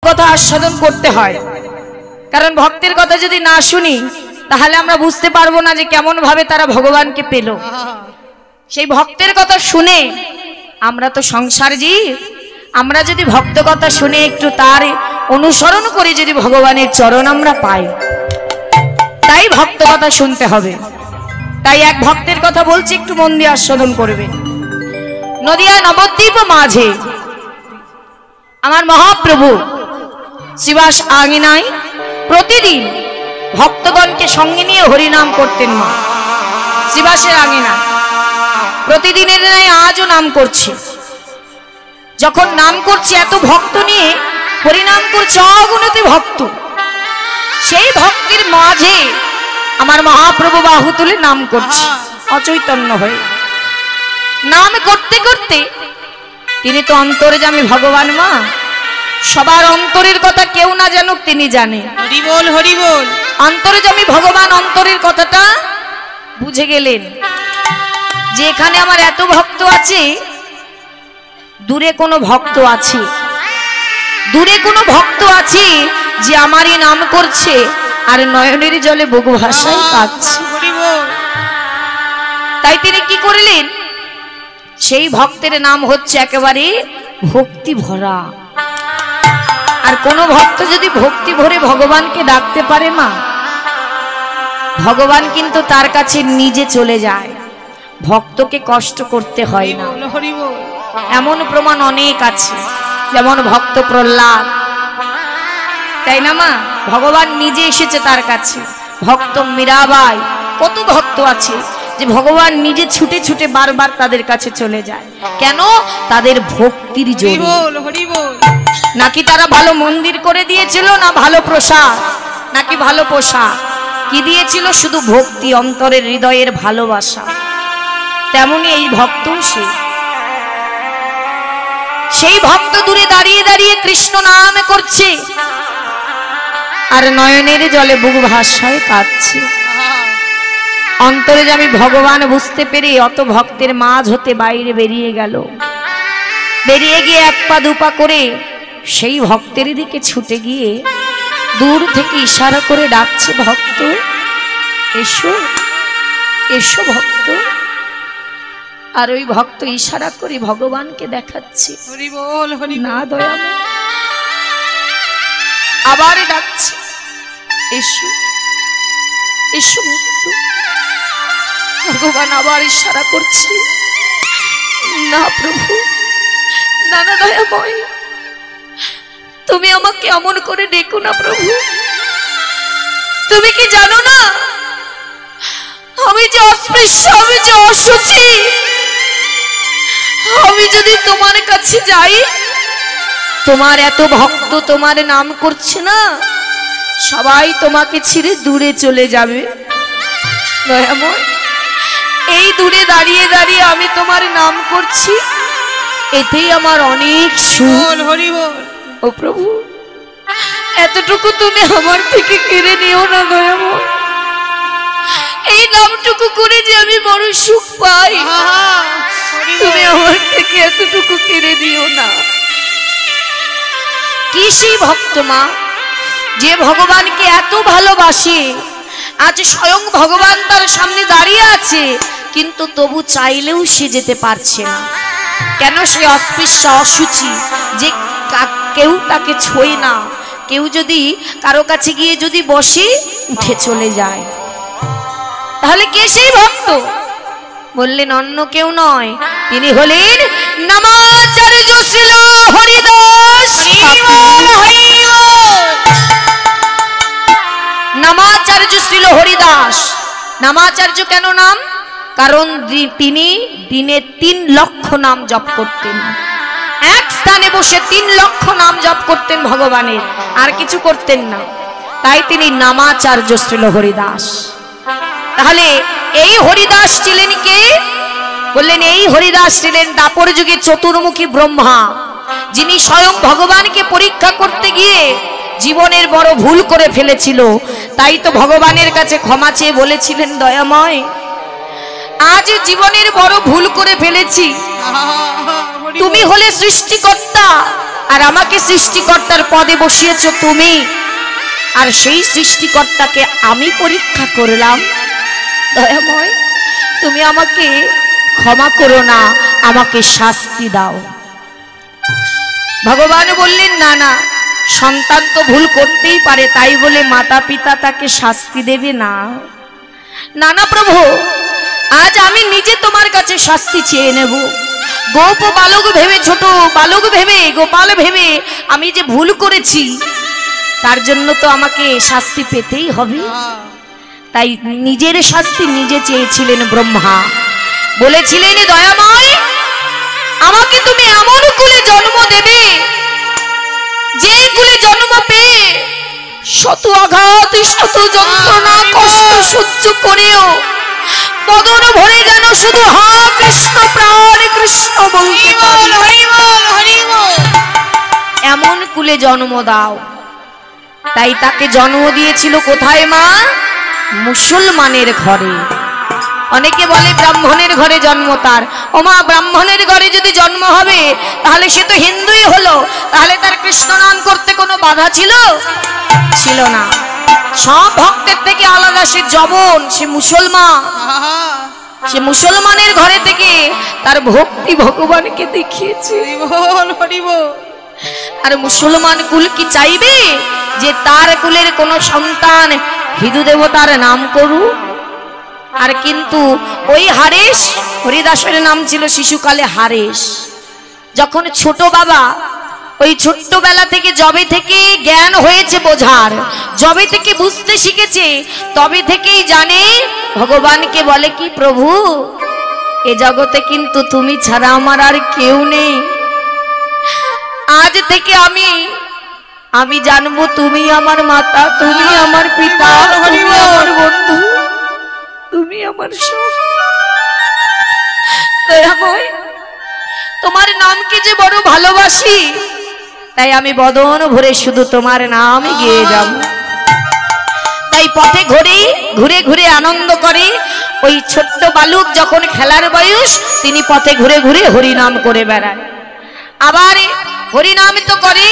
কথা আস্বাদন করতে হয়, কারণ ভক্তের কথা যদি না শুনি তাহলে আমরা বুঝতে পারবো না যে কেমন ভাবে তারা ভগবানকে পেল। সেই ভক্তের কথা শুনে, আমরা তো সংসার জীব, আমরা যদি ভক্ত কথা শুনে একটু তার অনুসরণ করে যদি ভগবানের চরণ আমরা পাই, তাই ভক্ত কথা শুনতে হবে। তাই এক ভক্তের কথা বলছি, একটু মন দিয়ে আস্বাদন করবে। নদিয়া নবদ্বীপ মাঝে আমার মহাপ্রভু শিবাস আঙিনায় প্রতিদিন ভক্তগণকে সঙ্গে নিয়ে হরিনাম করতেন। মা শিবাসের আঙিনা প্রতিদিনের ন্যায় আজও নাম করছে। যখন নাম করছে, এত ভক্ত নিয়ে হরিনাম করছে, অগণিত ভক্ত। সেই ভক্তির মাঝে আমার মহাপ্রভু বাহু তুলে নাম করছে অচৈতন্য হয়ে। নাম করতে করতে তিনি তো অন্তর্যামী ভগবান। মা সবার অন্তরের কথা কেউ না জানুক, তিনি জানেন। হরি বল, হরি বল। অন্তর্যামী ভগবান অন্তরের কথাটা বুঝে গেলেন যে এখানে আমার এত ভক্ত আছে, দূরে কোনো ভক্ত আছে, দূরে কোনো ভক্ত আছে যে আমারই নাম করছে আর নয়নের জলে বুক ভাষায় কাঁদছে। তাই তিনি কি করলেন, সেই ভক্তের নাম হচ্ছে একেবারে ভক্তি ভরা। আর কোন ভক্ত যদি ভক্তি ভরে ভগবানকে ডাকতে পারে, মা ভগবান কিন্তু তার কাছে নিজে চলে যায়, ভক্তকে কষ্ট করতে হয় না। এমন প্রমাণ অনেক আছে, যেমন ভক্ত প্রহ্লাদ, তাই না মা? ভগবান নিজে এসেছে তার কাছে। ভক্ত মীরাবাই, কত ভক্ত আছে যে ভগবান নিজে ছুটে ছুটে বারবার তাদের কাছে চলে যায়। কেন? তাদের ভক্তির জন্য। নাকি তারা ভালো মন্দির করে দিয়েছিল, না ভালো প্রসাদ, নাকি ভালো পোশাক, কি দিয়েছিল? শুধু ভক্তি, অন্তরের হৃদয়ের ভালোবাসা। তেমনি এই ভক্ত, সেই ভক্ত দূরে দাঁড়িয়ে দাঁড়িয়ে কৃষ্ণ নাম করছে আর নয়নের জলে বুক ভাষায় কাঁদছে। অন্তরে যে আমি ভগবান বুঝতে পেরে অত ভক্তের মাঝ হতে বাইরে বেরিয়ে গেল। বেরিয়ে গিয়ে এক পা দুপা করে সেই ভক্তের দিকে ছুটে গিয়ে দূর থেকে ইশারা করে ডাকছে, ভক্ত এসো, এসো ভক্ত। আর ওই ভক্ত ইশারা করে ভগবানকে দেখাচ্ছে, হরি বল, হরি না দয়াময়। আবার ডাকছে, এসো, এসো ভক্ত। ভগবান আবার ইশারা করছে, না প্রভু, না না দয়াময়, তুমি আমাকে এমন করে ডেকো না প্রভু। তুমি কি জানো না আমি যে অস্পৃশ্য, আমি যে অসুচি। আমি যদি তোমার কাছে যাই, তোমার এত ভক্ত তোমার নাম করছে না, সবাই তোমাকে ছেড়ে দূরে চলে যাবে। দয়াময়, এই দূরে দাঁড়িয়ে দাঁড়িয়ে আমি তোমার নাম করছি, এতেই আমার অনেক সুখ। হরি বল। ও প্রভু, এতটুকু তুমি আমার থেকে কেড়ে নিও না দয়াময়। এই নামটুকু করে যে আমি বড় সুখ পাই, তুমি আমার থেকে এতটুকু কেড়ে দিও না। কি সেই ভক্ত মা, যে ভগবানকে এত ভালোবাসে, আজ স্বয়ং ভগবান তার সামনে দাঁড়িয়ে আছে, কিন্তু তবু চাইলেও সে যেতে পারছে না। কেন? সে অস্পৃশ্য, অসুচি, যে কেউ তাকে ছোঁয় না। কেউ যদি কারো কাছে গিয়ে যদি বসে, উঠে চলে যায়। তাহলে কে সেই ভক্ত? বললেন অন্য কেউ নয়, তিনি হলেন নামাচার্য শ্রীল হরিদাস। নামাচার্য শ্রীল হরিদাস। নামাচার্য কেন নাম? কারণ তিনি দিনে 3 লক্ষ নাম জপ করতেন। এক স্থানে বসে 3 লক্ষ নাম জপ করতেন ভগবানের, আর কিছু করতেন না। তাই তিনি নামাচার্য শ্রীল হরিদাস। তাহলে এই হরিদাস ছিলেন কে? বললেন এই হরিদাস ছিলেন দাপর যুগে চতুর্মুখী ব্রহ্মা, যিনি স্বয়ং ভগবানকে পরীক্ষা করতে গিয়ে জীবনের বড় ভুল করে ফেলেছিল। তাই তো ভগবানের কাছে ক্ষমা চেয়ে বলেছিলেন, দয়াময়, আজ জীবনের বড় ভুল করে ফেলেছি। তুমি হলে সৃষ্টিকর্তা আর আমাকে সৃষ্টিকর্তার পদে বসিয়েছ তুমি, আর সেই সৃষ্টিকর্তাকে আমি পরীক্ষা করলাম। দয়াময়, তুমি আমাকে ক্ষমা করো না, আমাকে শাস্তি দাও। ভগবান বললেন, না না, সন্তান তো ভুল করতেই পারে, তাই বলে মাতা পিতা তাকে শাস্তি দেবে না। না না প্রভু, আজ আমি নিজে তোমার কাছে শাস্তি চেয়ে নেব। গোপ বালক ভেবে, ছোট বালক ভেবে, গোপাল ভেবে আমি যে ভুল করেছি, তার জন্য তো আমাকে শাস্তি পেতেই হবে। তাই নিজের শাস্তি নিজে চেয়েছিলেন ব্রহ্মা। বলেছিলেন, দয়াময়, আমাকে তুমি এমন কুলে জন্ম দেবে, যে কুলে জন্ম পেয়ে শত আঘাত, শত যন্ত্রণা, কষ্ট সহ্য করেও বদন ভরে যেন শুধু হা কৃষ্ণ, প্রাণ কৃষ্ণ বলতে পারি, এমন কুলে জন্ম দাও। তাই তাকে জন্ম দিয়েছিল কোথায় মা? মুসলমানের ঘরে। অনেকে বলে ব্রাহ্মণের ঘরে জন্ম তার। ও মা, ব্রাহ্মণের ঘরে যদি জন্ম হবে তাহলে সে তো হিন্দুই হলো, তাহলে তার কৃষ্ণ নাম করতে কোনো বাধা ছিল? ছিল না। সব ভক্তের থেকে আলাদা, সে জবন, সে মুসলমান। সে মুসলমানের ঘরে থেকে তার ভক্তি ভগবানকে দেখিয়েছে। আর মুসলমান কুল কি চাইবে যে তার কুলের কোন সন্তান হিন্দু দেবতার নাম করুক? আর কিন্তু ওই হারেশ, হরিদাসের নাম ছিল শিশুকালে হারেশ, যখন ছোট বাবা, ওই ছোট্টবেলা থেকে যবে থেকে জ্ঞান হয়েছে বোঝার, যবে থেকে বুঝতে শিখেছে, তবে থেকেই জানে ভগবানকে বলে কি, প্রভু এ জগতে কিন্তু তুমি ছাড়া আমার আর কেউ নেই। আজ থেকে আমি জানবো তুমি আমার মাতা, তুমি আমার পিতা, তুমি আমার বন্ধু, তুমি আমার সব। দয়াময়, তোমার নামকে যে বড় ভালোবাসি, তাই আমি বদন ভরে শুধু তোমার নাম গেয়ে যাব। তাই পথে ঘুরে ঘুরে আনন্দ করে। ওই ছোট্ট বালক যখন খেলার বয়স, তিনি পথে ঘুরে ঘুরে হরিনাম করে বেড়ায়। আবার হরিনাম তো করে,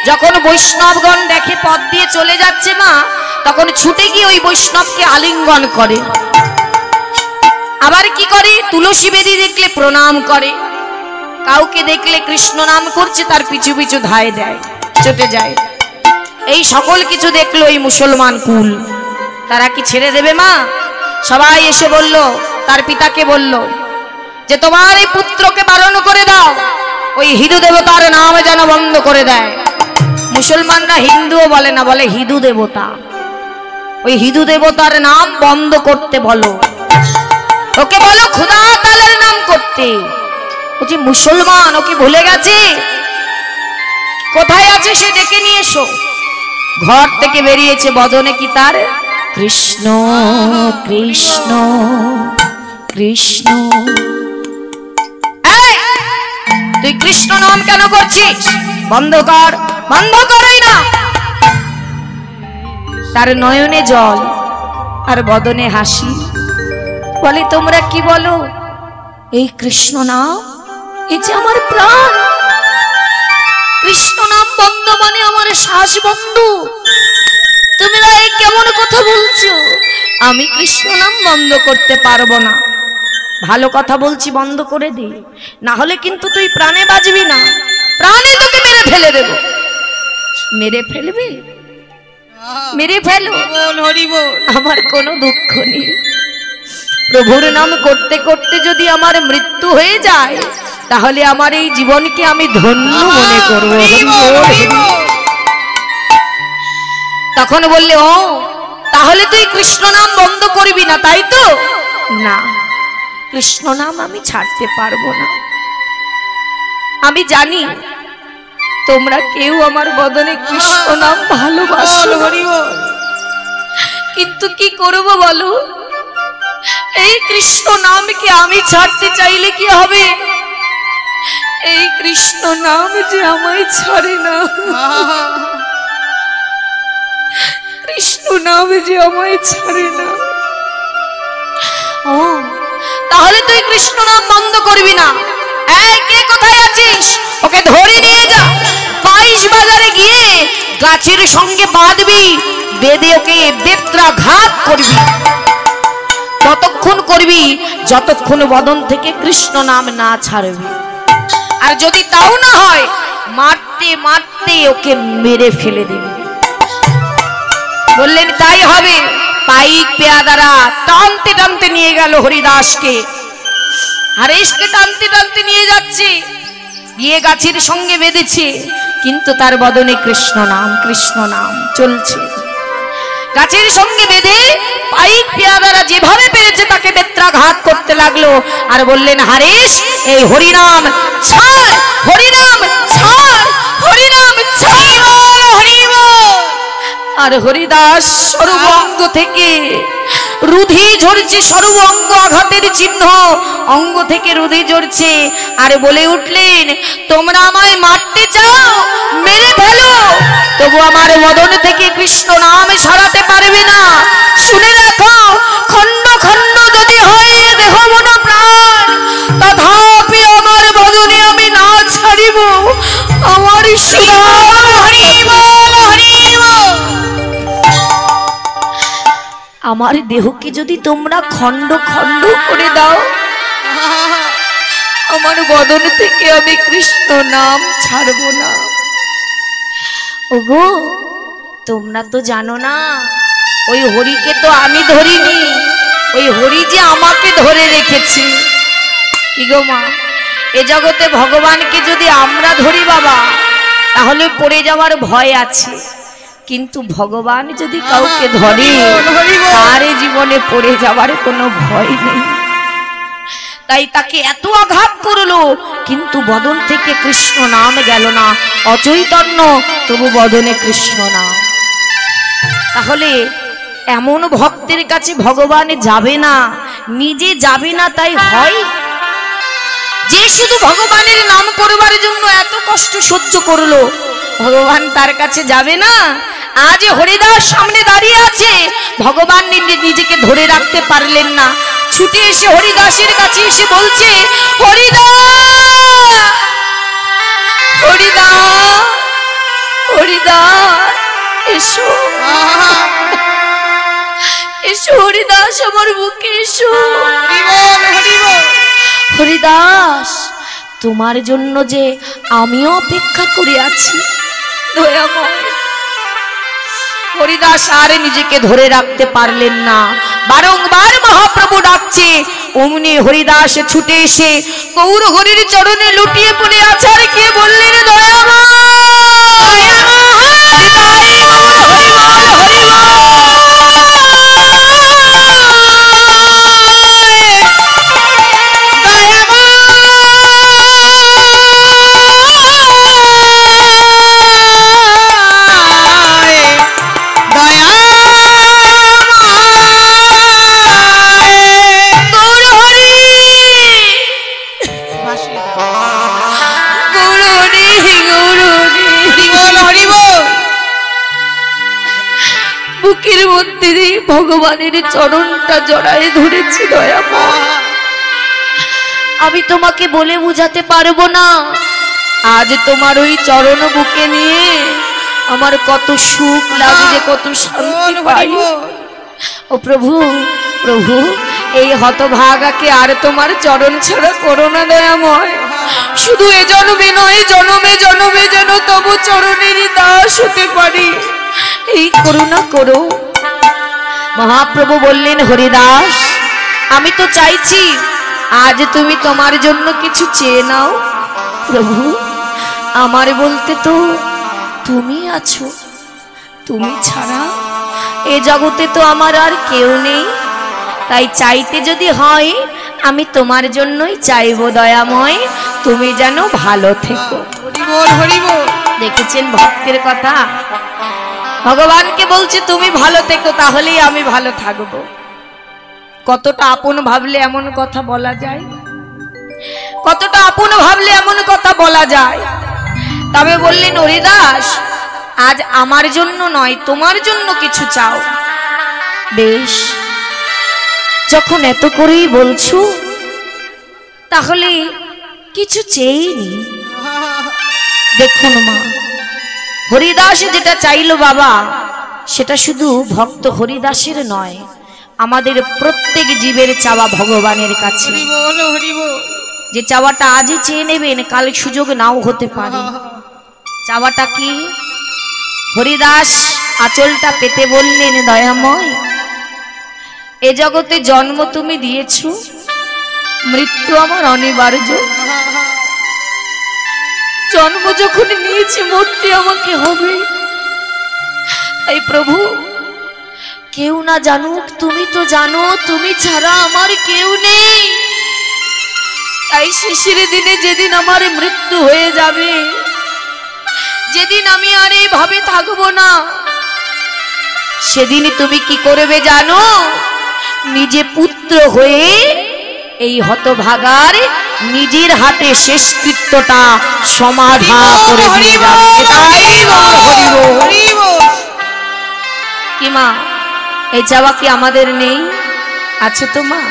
যখন বৈষ্ণবগণ দেখে পথ দিয়ে চলে যাচ্ছে মা, তখন ছুটে গিয়ে ওই বৈষ্ণবকে আলিঙ্গন করে। আবার কি করে, তুলসী বেদি দেখলে প্রণাম করে, কাউকে দেখলে কৃষ্ণ নাম করছে তার পিছু পিছু ধায় দেয়, ছুটে যায়। এই সকল কিছু দেখলো এই মুসলমান কুল, তারা কি ছেড়ে দেবে মা? সবাই এসে বলল, তার পিতাকে বলল যে তোমার এই পুত্রকে বারণ করে দাও, ওই হিন্দু দেবতার নাম যেন বন্ধ করে দেয়। মুসলমানরা হিন্দুও বলে না, বলে হিন্দু দেবতা। ওই হিন্দু দেবতার নাম বন্ধ করতে বলো, ওকে বলো খুদা তালের নাম করতে। ও যে মুসলমান, ওকে ভুলে গেছে। কোথায় আছে সে ডেকে নিয়ে এসো। ঘর থেকে বেরিয়েছে, বদনে কি তার কৃষ্ণ কৃষ্ণ কৃষ্ণ। তুই কৃষ্ণ নাম কেন করছিস? বন্ধ কর, বন্ধ করই না। তার নয়নে জল আর বদনে হাসি। বলে তোমরা কি বলো? এই কৃষ্ণ নাম, এই যে আমার প্রাণ। কৃষ্ণ নাম বন্ধ মানে আমার শ্বাস বন্ধ। তোমরা এই কেমন কথা বলছো? আমি কৃষ্ণ নাম বন্ধ করতে পারবো না। ভালো কথা বলছি, বন্ধ করে দে, না হলে কিন্তু তুই প্রাণে বাঁচবি না, প্রাণে তোকে মেরে ফেলে দেব। মেরে ফেলবে? মেরে ফেলো, আমার কোনো দুঃখ নেই। প্রভুর নাম করতে করতে যদি আমার মৃত্যু হয়ে যায়, তাহলে আমার এই জীবনকে আমি ধন্য মনে করব। তখন বললে, ও তাহলে তুই কৃষ্ণ নাম বন্ধ করবি না, তাই তো? না, কৃষ্ণ নাম আমি ছাড়তে পারবো না। আমি জানি তোমরা কেউ আমার বদনে কৃষ্ণ নাম ভালোবাসো, কিন্তু কি করব বলো? এই কৃষ্ণ নামকে আমি ছাড়তে চাইলে কি হবে? এই কৃষ্ণ নাম যে আমায় ছাড়ে না, কৃষ্ণ নাম যে আমায় ছাড়ে না। ও তাহলে তুই কৃষ্ণ নাম বন্ধ করবি না? এই কে কোথায় আছিস? ওকে ধরে নিয়ে যা, 22 বাজারে গিয়ে গাছের সঙ্গে বাঁধবি, বেঁধে ওকে বেত্রাঘাত করবি। ততক্ষণ করবি যতক্ষণ বদন থেকে কৃষ্ণ নাম না ছাড়বি। আর যদি তাও না হয়, মারতে মারতে ওকে মেরে ফেলে দিবি। বললেন তাই হবে। পাইক পেয়াদারা টানতে টানতে নিয়ে গেল হরিদাসকে। হরেশকে টানতে টানতে নিয়ে যাচ্ছে, গিয়ে গাছের সঙ্গে বেঁধেছে, কিন্তু তার বদনে কৃষ্ণ নাম চলছে। গাছের সঙ্গে বেঁধে পাইক পেয়াদারা যেভাবে পেরেছে তাকে বেত্রাঘাত করতে লাগলো। আর বললেন, হরেশ এই হরিনাম ছাড়, হরিনাম ছাড়, হরিনাম ছাড়। আর হরিদাস সর্বাঙ্গ থেকে রুধি ঝরছে, সর্বাঙ্গ আঘাতের চিহ্ন, অঙ্গ থেকে রুধি ঝরছে। আর বলে উঠলেন, তোমরা আমায় মারতে চাও, মেরে ফেলো, তবু আমার বদন থেকে কৃষ্ণ নাম সরাতে পারবে না। শুনে রাখো, খণ্ড খণ্ড যদি হয় দেহ মন প্রাণ, তথাপি আমার বদনে আমি না ছাড়িব আমার আমার দেহকে যদি তোমরা খণ্ড খণ্ড করে দাও, আমার বদন থেকে আমি কৃষ্ণ নাম ছাড়ব না। ওগো, তোমরা তো জানো না, ওই হরিকে তো আমি ধরিনি, ওই হরি যে আমাকে ধরে রেখেছে। কি গো মা, এ জগতে ভগবানকে যদি আমরা ধরি বাবা, তাহলে পড়ে যাওয়ার ভয় আছে, কিন্তু ভগবান যদি কাউকে ধরে, তার জীবনে পড়ে যাওয়ার কোনো ভয় নেই। তাই তাকে এত আঘাত করলো, কিন্তু বদন থেকে কৃষ্ণ নাম গেল না। অচৈতন্য, তবু বদনে কৃষ্ণ নাম। তাহলে এমন ভক্তের কাছে ভগবান যাবে না, নিজে যাবে না, তাই হয়? যে শুধু ভগবানের নাম করবার জন্য এত কষ্ট সহ্য করলো, ভগবান তার কাছে যাবে না? আজ হরিদাস সামনে দাঁড়িয়ে আছে, ভগবান নিজেকে ধরে রাখতে পারলেন না, ছুটে এসে হরিদাসের কাছে এসে বলছে, হরিদা, হরিদা, হরিদা, এসো, এসো হরিদাস, আমার বুকে এসো। হরিদাস, তোমার জন্য যে আমিও অপেক্ষা করে আছি, দয়াময়। হরিদাস আর নিজেকে ধরে রাখতে পারলেন না, বারংবার মহাপ্রভু ডাকছে। অমনি হরিদাস ছুটে এসে গৌর হরির চরণে লুটিয়ে পড়ে আছে, আর কে বললেন, দয়াময়, বুকের মধ্যে ভগবানের চরণটা জড়ায় ধরেছি। দয়াময়, আমি তোমাকে বলে বুঝাতে পারবো না, আজ তোমার ওই চরণ বুকে নিয়ে আমার কত সুখ লাগছে, কত শান্তি পাই। ও প্রভু, প্রভু, এই হতভাগাকে আর তোমার চরণ ছাড়া করো না দয়াময়। শুধু এ জন্মে নয়, জন্মে জন্মে যেন তবু চরণেরই দাস হতে পারি, এই করুণা করো। মহাপ্রভু বললেন, হরিদাস, আমি তো চাইছি আজ তুমি তোমার জন্য কিছু চেয়ে নাও। প্রভু, আমার বলতে তো তুমি আছো, তুমি ছাড়া এ জগতে তো আমার আর কেউ নেই। তাই চাইতে যদি হয়, আমি তোমার জন্যই চাইবো দয়াময়, তুমি যেন ভালো থেকো। দেখেছেন ভক্তের কথা, ভগবানকে বলছে তুমি ভালো থেকো, তাহলেই আমি ভালো থাকবো। কতটা আপন ভাবলে এমন কথা বলা যায়, কতটা আপন ভাবলে এমন কথা বলা যায়। তবে বললেন, হরিদাস, আজ আমার জন্য নয়, তোমার জন্য কিছু চাও। বেশ, যখন এত করেই বলছো, তাহলে কিছু চেয়েই নি। দেখুন মা, হরিদাস যেটা চাইলো বাবা, সেটা শুধু ভক্ত হরিদাসের নয়, আমাদের প্রত্যেক জীবের চাওয়া ভগবানের কাছে। হরি বল হরি বল। যে চাওয়াটা আজই চেয়ে নেবেন, কাল সুযোগ নাও হতে পারে। চাওয়াটা কি? হরিদাস আঁচলটা পেতে বললেন, দয়াময়, এ জগতে জন্ম তুমি দিয়েছ, মৃত্যু আমার অনিবার্য। জন্ম যখন নিয়েছি, মরতে আমাকে হবে। তাই প্রভু, কেউ না জানুক, তুমি তো জানো তুমি ছাড়া আমার কেউ নেই। তাই শেষের দিনে যেদিন আমার মৃত্যু হয়ে যাবে, যেদিন আমি আর এইভাবে থাকবো না, সেদিন তুমি কি করবে জানো? নিজে পুত্র হয়ে এই হতভাগার নিজের হাতে শেষকৃত্যটা সমাধা করে দিয়ে যাবে। তাই হরি বল হরি বল। কি মা, এই চাওয়া কি আমাদের নেই? আছে তো মা,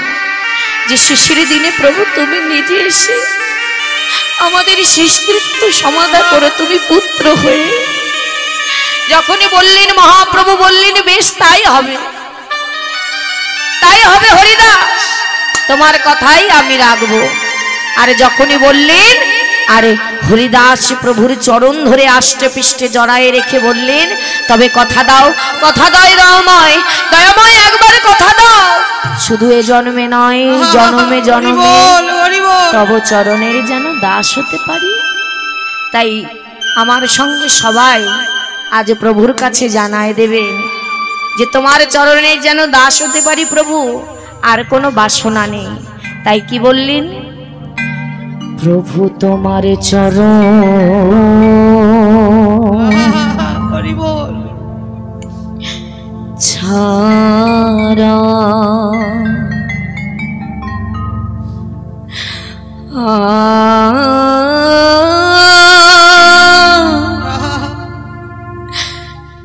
যে শেষের দিনে প্রভু তুমি নিজে এসে আমাদের শেষকৃত্য সমাধা করো, তুমি পুত্র হয়ে। যখনই বললেন মহাপ্রভু বললেন, বেশ তাই হবে, তাই হবে হরিদাস, তোমার কথাই আমি রাখবো। আর যখনই বললেন, আরে হরিদাস প্রভুর চরণ ধরে আষ্টে পৃষ্ঠে জড়ায়ে রেখে বললেন, তবে কথা দাও, কথা দাও দয়াময়, দয়াময় একবার কথা দাও, শুধু এ জন্মে নয়, জন্মে জন্মে তব চরণের যেন দাস হতে পারি। তাই আমার সঙ্গে সবাই আজ প্রভুর কাছে জানায় দেবেন যে তোমার চরণের যেন দাস হতে পারি প্রভু, আর কোনো বাসনা নেই। তাই কি বললেন? প্রভু তোমার চরণ ছাড়া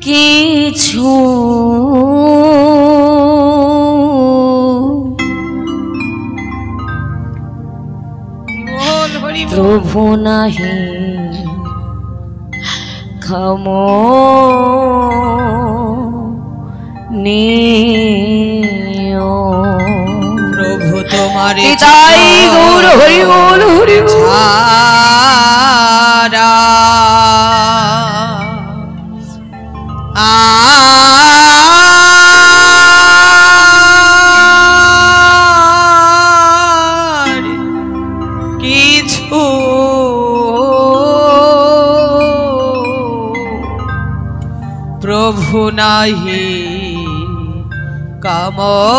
কিছু প্রভু নাহি ক্ষম প্রভু তোমার তাই গৌর হরি বল হরি ছাড়া কিছু প্রভু নাহি কামনীয়।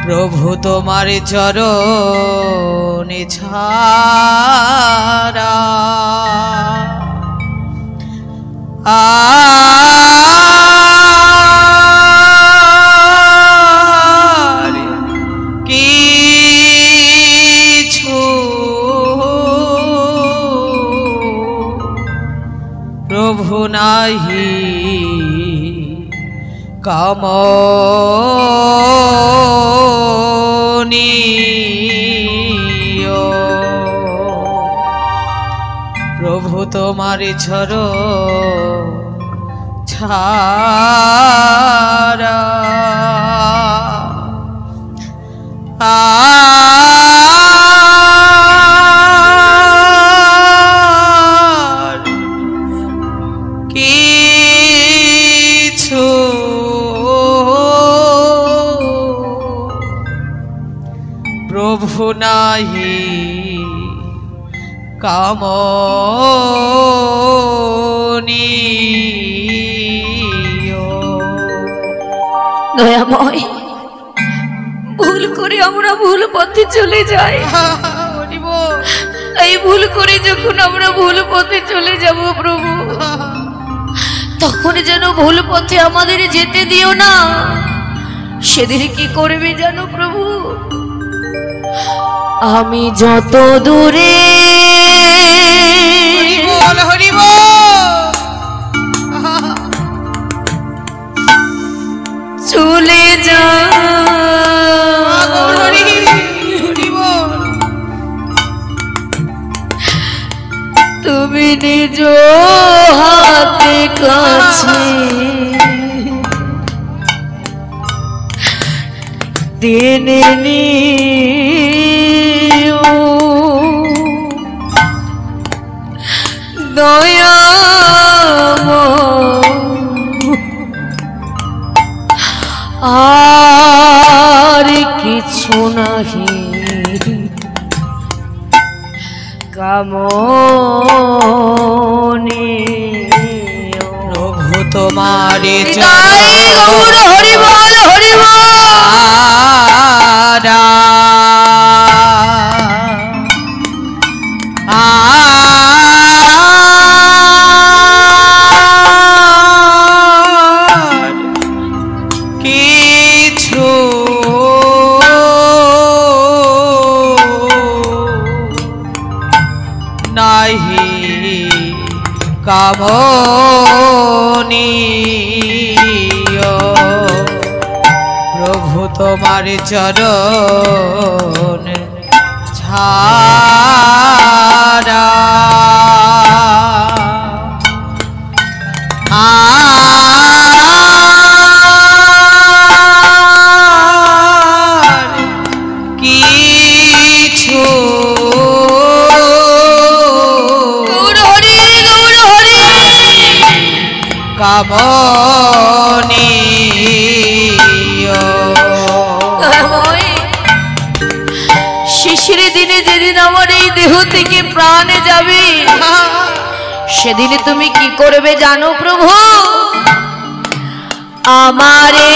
প্রভু তোমার চরণে ছাড়া আর কিছু প্রভু নাহি কামনীয়। প্রভু তোমার চরণ ছাড়া আর কিছু প্রভু নাহি কামনীয়। দয়াময়, ভুল করে আমরা ভুল পথে চলে যাই। এই ভুল করে যখন আমরা ভুল পথে চলে যাব প্রভু, তখন যেন ভুল পথে আমাদের যেতে দিও না। সেদিন কি করবে জানো প্রভু? আমি যত দূরে চলে যা তুমি নিজ হাতে কাছে টেনে নিও দয়াময় আর কিছু নাহি কামনে প্রভু তোমারে গৌর হরি বল হরি বল কিছু নাহি কামনীয় প্রভু তোমার চরণ ছাড়া আর কিছু কামনীয় শিশির দিনে যেদিন আমার এই দেহ থেকে প্রাণে যাবে সেদিনে তুমি কি করবে জানো প্রভু আমারে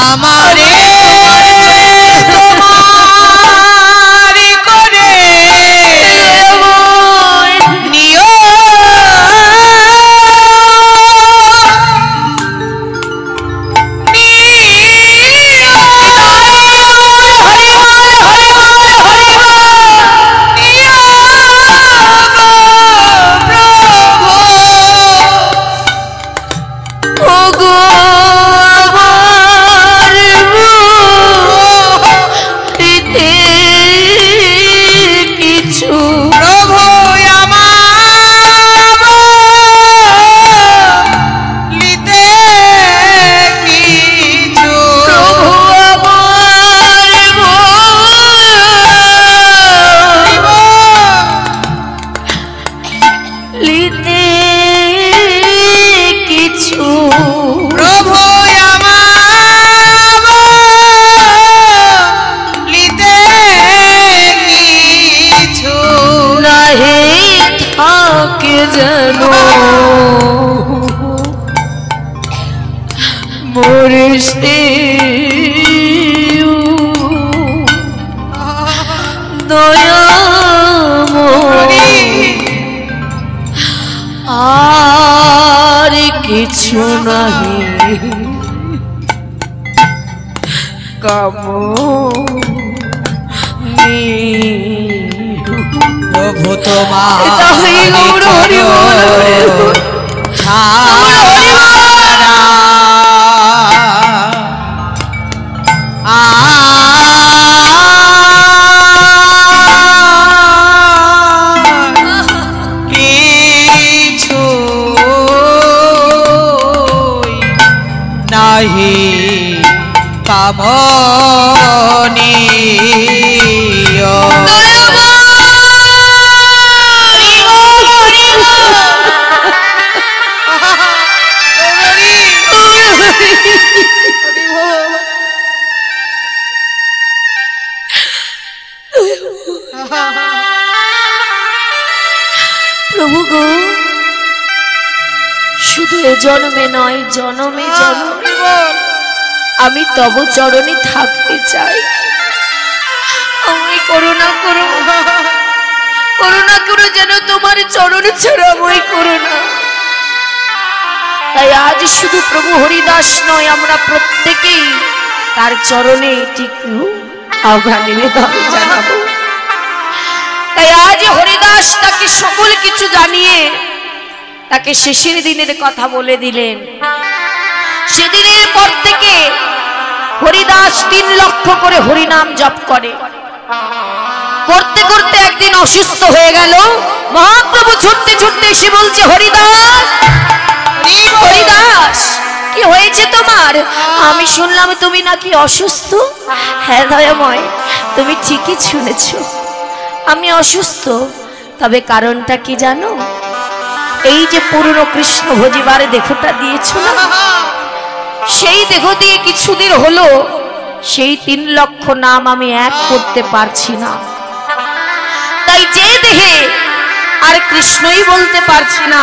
আমারে তোমার করে নিও যেন মোরে সে দয়াময় আর কিছু নাহি প্রভু তোমার কিছু নাহি কামনীয় প্রভু গো শুধু এ জন্মে নয় জন্মে জন্মে আমি তব চরণে থাকতে চাই আমায় করুণা করো যেন তোমার চরণ ছাড়া বই করো না। তাই আজ শুধু প্রভু হরিদাস নয়, আমরা প্রত্যেকেই তার চরণে টিকু আমরা নিবেদন জানাবো। তাই আজ হরিদাস তাকে সকল কিছু জানিয়ে তাকে শেষের দিনের কথা বলে দিলেন। সেদিনের পর থেকে হরিদাস 3 লক্ষ করে হরিনাম জপ করে। করতে করতে একদিন অসুস্থ হয়ে গেল। মহাপ্রভু ছুটতে ছুটতে এসে বলছে, হরিদাস, হরিদাস, কি হয়েছে তোমার? আমি শুনলাম তুমি নাকি অসুস্থ। হ্যাঁ দয়াময়, তুমি ঠিকই শুনেছ, আমি অসুস্থ। তবে কারণটা কি জানো? এই যে পুরনো কৃষ্ণ ভজিবার দেহটা দিয়েছ না, সেই দেহ দিয়ে কিছুদিন হলো সেই 3 লক্ষ নাম আমি এক করতে পারছি না। তাই যে দেহে আর কৃষ্ণই বলতে পারছি না,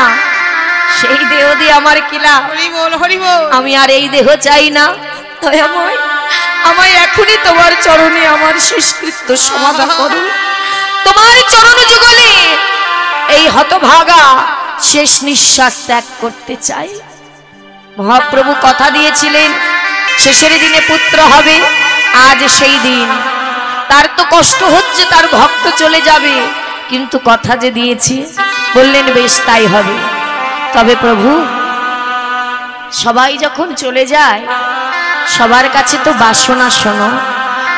সেই দেহ দিয়ে আমার কি লাভ? আমি আর এই দেহ চাই না। দয়াময়, আমায় এখনই তোমার চরণে আমার শেষকৃত্য সমাধা করো। তোমার চরণ যুগলে এই হতভাগা শেষ নিঃশ্বাস ত্যাগ করতে চাই। মহাপ্রভু কথা দিয়েছিলেন শেষের দিনে পুত্র হবে। আজ সেই দিন। তার তো কষ্ট হচ্ছে, তার ভক্ত চলে যাবে, কিন্তু কথা যে দিয়েছি, বললেন বেশ তাই হবে। তবে প্রভু, সবাই যখন চলে যায় সবার কাছে তো বাসনা শোনো,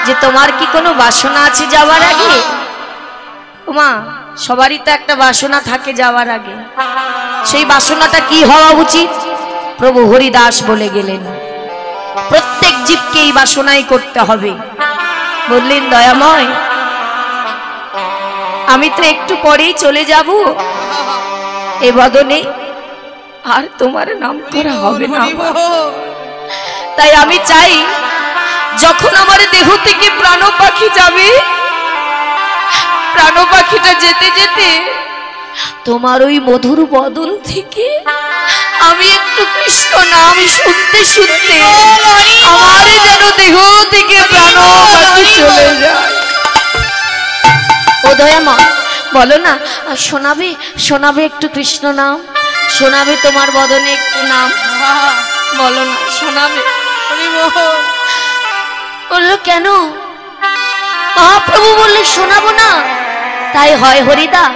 যে তোমার কি কোনো বাসনা আছে যাওয়ার আগে? ওমা, সবারই তো একটা বাসনা থাকে যাওয়ার আগে। সেই বাসনাটা কি হওয়া উচিত? প্রভু হরিদাস বলে গেলেন, প্রত্যেক জীবকে এই বাসনাই করতে হবে। বললেন, দয়াময়, আমি তো একটু পরেই চলে যাব, এ বদনে আর তোমার নাম করা হবে না। তাই আমি চাই যখন আমার দেহ থেকে প্রাণ পাখি যাবে, প্রাণ পাখিটা যেতে যেতে তোমার ওই মধুর বদন থেকে আমি একটু কৃষ্ণ নাম শুনতে শুনতে আমার যেন দেহ থেকে প্রাণ পাখি চলে যায়। ও দয়ামা, বলো না, শোনাবে শোনাবে একটু কৃষ্ণ নাম, শোনাবে তোমার বদনে একটু নাম, বলো না, শোনাবে। বললো, কেন? মহাপ্রভু বললে, শোনাবো না? তাই হয় হরিদাস,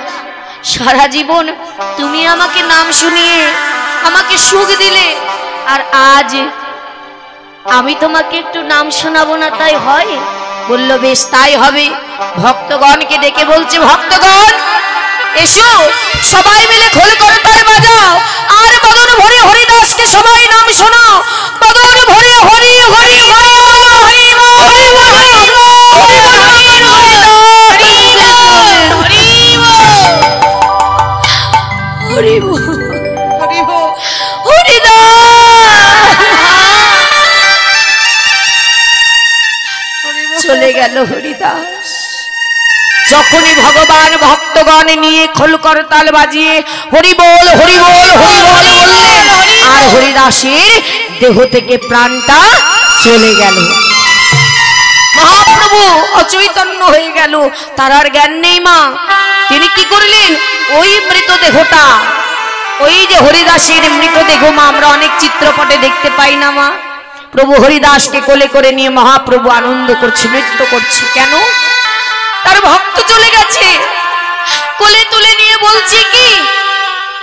সারা জীবন তুমি আমাকে নাম শুনিয়ে আমাকে সুখ দিলে, আর আজ আমি তোমাকে একটু নাম শোনাবো না, তাই হয়? বলল, বেশ তাই হবে। ভক্তগণকে ডেকে বলছে, ভক্তগণ এসো, সবাই মিলে খোল করতাল বাজাও, আর বদন ভরে হরিদাসকে সবাই নাম শোনাও। বদন ভরে হরি হরি হরি হরি হরি চলে গেল হরিদাস। যখনই ভগবান ভক্তগণ নিয়ে খোল করতাল বাজিয়ে হরি বল হরি বল হরি বল বললেন, আর হরিদাসের দেহ থেকে প্রাণটা চলে গেল। মহাপ্রভু অচৈতন্য হয়ে গেল, তার আর জ্ঞান নেই। মা, তিনি কি করলেন? ওই মৃতদেহটা, ওই যে হরিদাসের মৃতদেহ, মা আমরা অনেক চিত্রপটে দেখতে পাই না মা, প্রভু হরিদাসকে কোলে করে নিয়ে মহাপ্রভু আনন্দ করছে, নৃত্য করছে। কেন? তার ভক্ত চলে গেছে। কোলে তুলে নিয়ে বলছে, কি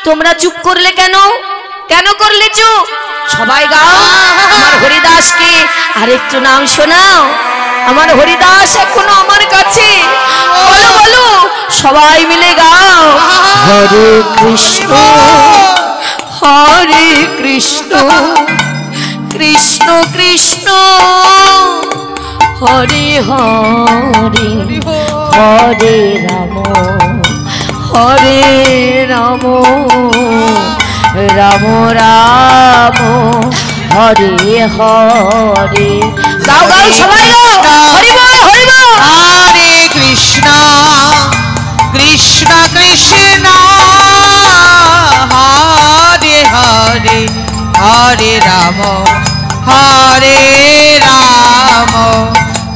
তোমরা চুপ করলে কেন? কেন করলে চুপ? সবাই গাও, আমার হরিদাসকে আরেকটু নাম শোনাও, আমার হরিদাস এখনো আমার কাছে। বলো বলো, সবাই মিলে গাও, হরে কৃষ্ণ হরে কৃষ্ণ কৃষ্ণ কৃষ্ণ হরে হরে হরে রাম হরে রাম রাম রাম হরে হরে। গাও গাও সবাই গাও, হরি বল হরি বল। হরে কৃষ্ণ কৃষ্ণ কৃষ্ণ হরে হরে হরে রাম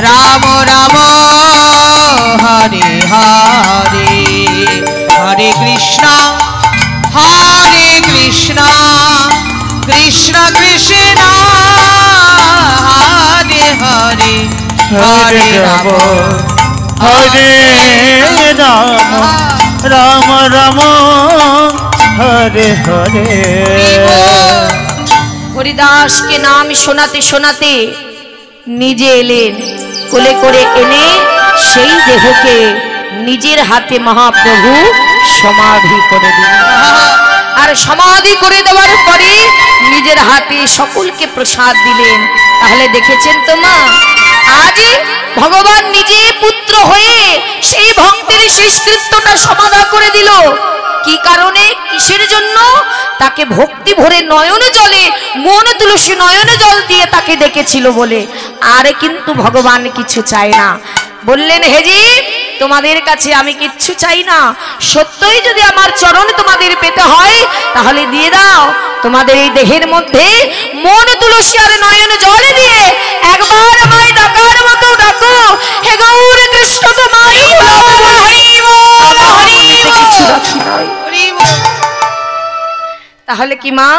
রাম রাম হরে হরে হরে কৃষ্ণ হরে রাম হরে রাম রাম রাম হরে হরে। হরিদাসকে নাম শোনাতে শোনাতে নিজে এলেন, কোলে করে এনে সেই দেহকে নিজের হাতে মহাপ্রভু সমাধি করে দিলেন। আর সমাধি করে দেওয়ার পরে নিজের হাতে সকলকে প্রসাদ দিলেন। তাহলে দেখেছেন তো মা, আজ ভগবান নিজে পুত্র হয়ে সেই ভক্তের শেষকৃত্যটা সমাধা করে দিল। কি কারণে, কিসের জন্য? তাকে ভক্তি ভরে নয়ন জলে, মন তুলসী নয়ন জল দিয়ে তাকে ডেকেছিল বলে। আর কিন্তু ভগবান কিছু চায় না। বললেন, হেজি তোমাদের কাছে আমি কিচ্ছু চাই না, সত্যই যদি আমার চরণ তোমাদের পেতে হয় তাহলে দিয়ে দাও। তোমাদের এই দেহের মধ্যে মন তুলসী আর নয়ন জল দিয়ে একবার আমায় ডাকার মতো ডাকো। হে গৌর কৃষ্ণ তোমায় কিছু রাখি নাই। তাহলে কি মা